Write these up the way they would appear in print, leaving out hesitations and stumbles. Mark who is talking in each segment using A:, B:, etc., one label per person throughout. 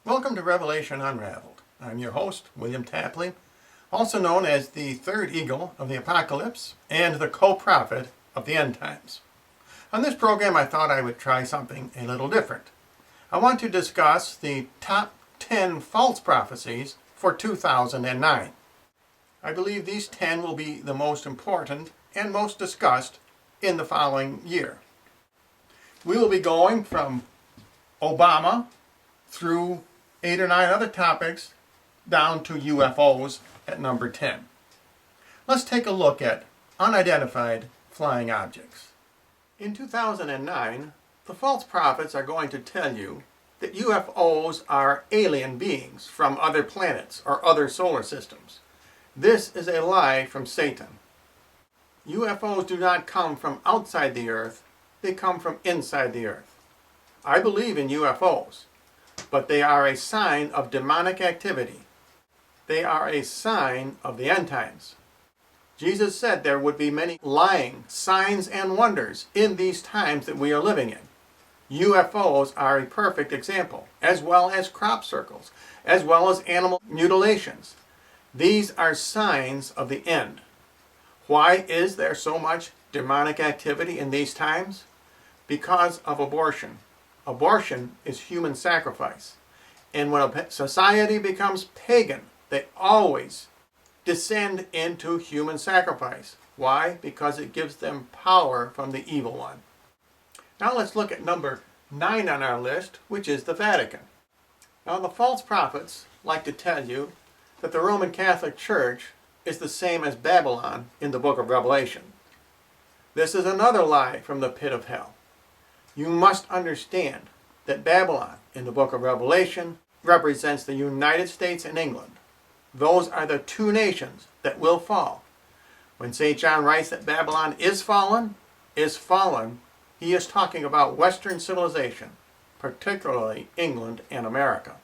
A: Welcome to Revelation Unraveled. I'm your host, William Tapley, also known as the third eagle of the apocalypse and the co-prophet of the end times. On this program, I thought I would try something a little different. I want to discuss the top 10 false prophecies for 2009. I believe these 10 will be the most important and most discussed in the following year. We will be going from Obama through 8 or 9 other topics down to UFOs at number 10. Let's take a look at unidentified flying objects. In 2009, the false prophets are going to tell you that UFOs are alien beings from other planets or other solar systems. This is a lie from Satan. UFOs do not come from outside the earth, they come from inside the earth. I believe in UFOs, but they are a sign of demonic activity. They are a sign of the end times. Jesus said there would be many lying signs and wonders in these times that we are living in. UFOs are a perfect example, as well as crop circles, as well as animal mutilations. These are signs of the end. Why is there so much demonic activity in these times? Because of abortion. Abortion is human sacrifice. And when a society becomes pagan, they always descend into human sacrifice. Why? Because it gives them power from the evil one. Now let's look at number 9 on our list, which is the Vatican. Now the false prophets like to tell you that the Roman Catholic Church is the same as Babylon in the book of Revelation. This is another lie from the pit of hell. You must understand that Babylon in the book of Revelation represents the United States and England. Those are the two nations that will fall. When St. John writes that Babylon is fallen, he is talking about Western civilization, particularly England and America.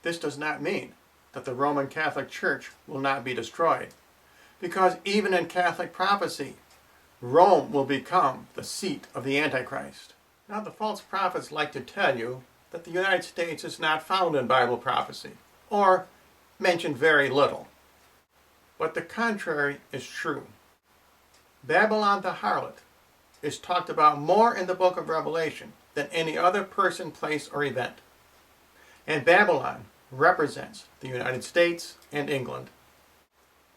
A: This does not mean that the Roman Catholic Church will not be destroyed, because even in Catholic prophecy, Rome will become the seat of the Antichrist. Now the false prophets like to tell you that the United States is not found in Bible prophecy, or mentioned very little. But the contrary is true. Babylon the harlot is talked about more in the book of Revelation than any other person, place, or event. And Babylon represents the United States and England.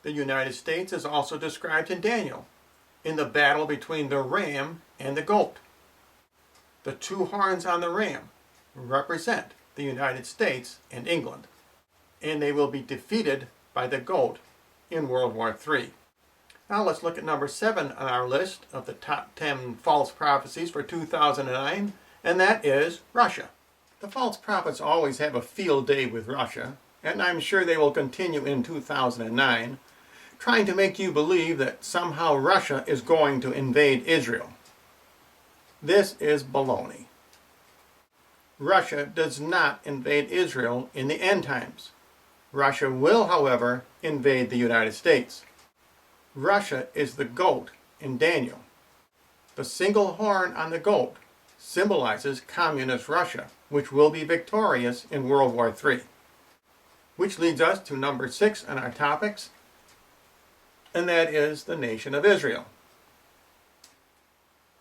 A: The United States is also described in Daniel in the battle between the ram and the goat. The two horns on the ram represent the United States and England, and they will be defeated by the goat in World War III. Now let's look at number 7 on our list of the top 10 false prophecies for 2009, and that is Russia. The false prophets always have a field day with Russia, and I'm sure they will continue in 2009, trying to make you believe that somehow Russia is going to invade Israel. This is baloney. Russia does not invade Israel in the end times. Russia will, however, invade the United States. Russia is the goat in Daniel. The single horn on the goat symbolizes communist Russia, which will be victorious in World War III. Which leads us to number 6 on our topics, and that is the nation of Israel.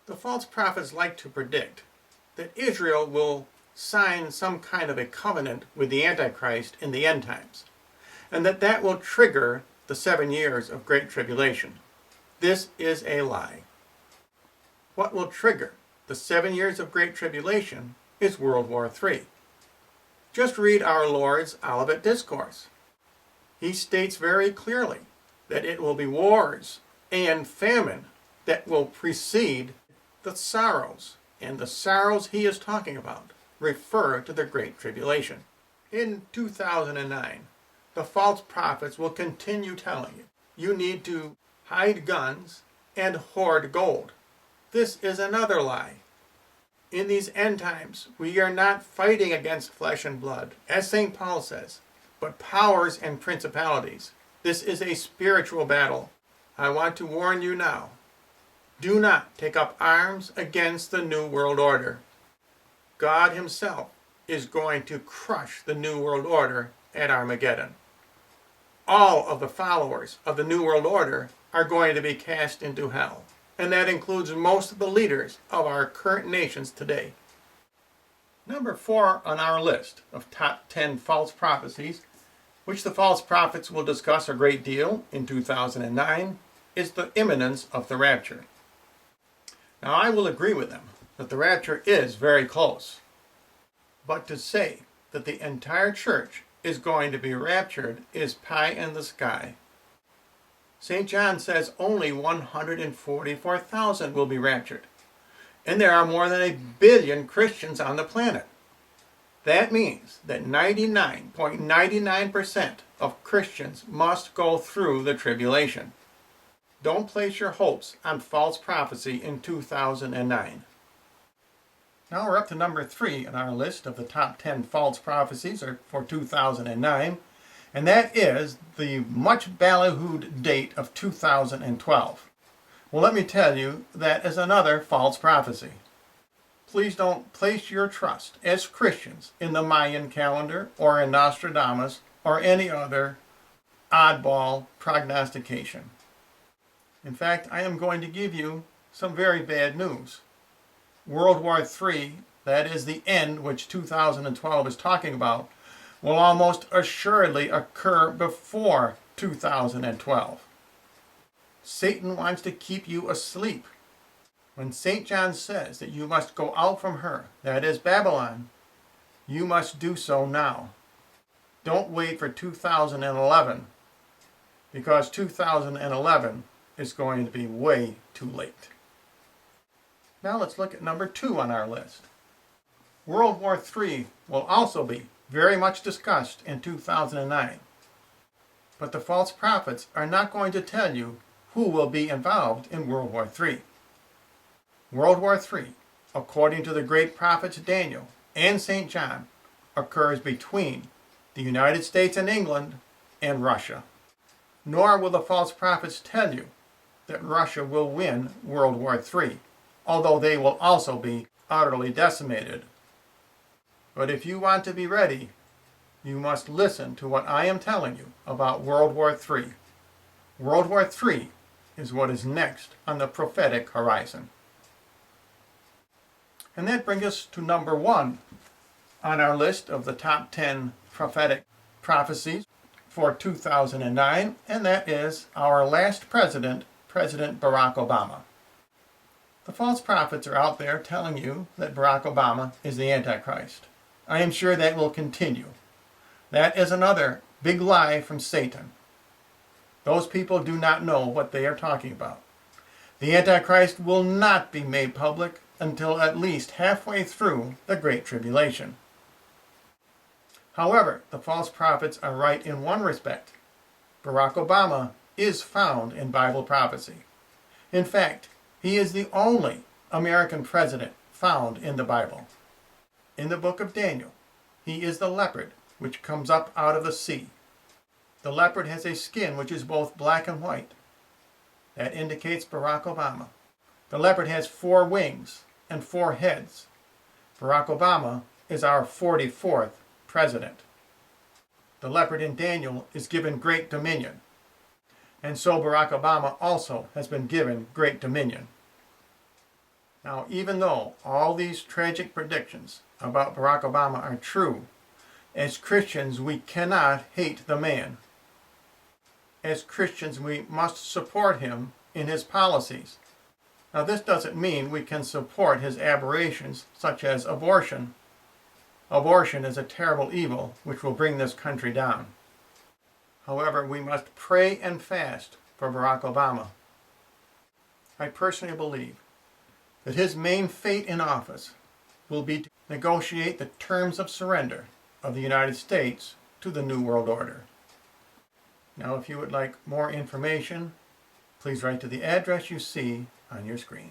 A: The false prophets like to predict that Israel will sign some kind of a covenant with the Antichrist in the end times, and that will trigger the 7 years of Great Tribulation. This is a lie. What will trigger the 7 years of Great Tribulation is World War III. Just read our Lord's Olivet Discourse. He states very clearly that it will be wars and famine that will precede the sorrows, and the sorrows he is talking about refer to the Great Tribulation. In 2009, the false prophets will continue telling you, you need to hide guns and hoard gold. This is another lie. In these end times, we are not fighting against flesh and blood, as St. Paul says, but powers and principalities. This is a spiritual battle. I want to warn you now. Do not take up arms against the New World Order. God himself is going to crush the New World Order at Armageddon. All of the followers of the New World Order are going to be cast into hell, and that includes most of the leaders of our current nations today. Number 4 on our list of top 10 false prophecies, which the false prophets will discuss a great deal in 2009, is the imminence of the rapture. Now, I will agree with them that the rapture is very close. But to say that the entire church is going to be raptured is pie in the sky. St. John says only 144,000 will be raptured. And there are more than 1 billion Christians on the planet. That means that 99.99% of Christians must go through the tribulation. Don't place your hopes on false prophecy in 2009. Now we're up to number 3 on our list of the top 10 false prophecies for 2009, and that is the much ballyhooed date of 2012. Well, let me tell you, that is another false prophecy. Please don't place your trust as Christians in the Mayan calendar or in Nostradamus or any other oddball prognostication. In fact, I am going to give you some very bad news. World War III, that is the end which 2012 is talking about, will almost assuredly occur before 2012. Satan wants to keep you asleep. When St. John says that you must go out from her, that is Babylon, you must do so now. Don't wait for 2011, because 2011 is going to be way too late. Now let's look at number 2 on our list. World War III will also be very much discussed in 2009. But the false prophets are not going to tell you who will be involved in World War III. World War III, according to the great prophets Daniel and St. John, occurs between the United States and England and Russia. Nor will the false prophets tell you that Russia will win World War III, although they will also be utterly decimated. But if you want to be ready, you must listen to what I am telling you about World War III. World War III is what is next on the prophetic horizon. And that brings us to number 1 on our list of the top 10 prophetic prophecies for 2009, and that is our last president, President Barack Obama. The false prophets are out there telling you that Barack Obama is the Antichrist. I am sure that will continue. That is another big lie from Satan. Those people do not know what they are talking about. The Antichrist will not be made public until at least halfway through the Great Tribulation. However, the false prophets are right in one respect. Barack Obama is found in Bible prophecy. In fact, he is the only American president found in the Bible. In the book of Daniel, he is the leopard which comes up out of the sea. The leopard has a skin which is both black and white. That indicates Barack Obama. The leopard has 4 wings and 4 heads. Barack Obama is our 44th president. The leopard in Daniel is given great dominion. And so Barack Obama also has been given great dominion. Now, even though all these tragic predictions about Barack Obama are true, as Christians we cannot hate the man. As Christians we must support him in his policies. Now, this doesn't mean we can support his aberrations such as abortion. Abortion is a terrible evil which will bring this country down. However, we must pray and fast for Barack Obama. I personally believe that his main fate in office will be to negotiate the terms of surrender of the United States to the New World Order. Now, if you would like more information, please write to the address you see on your screen.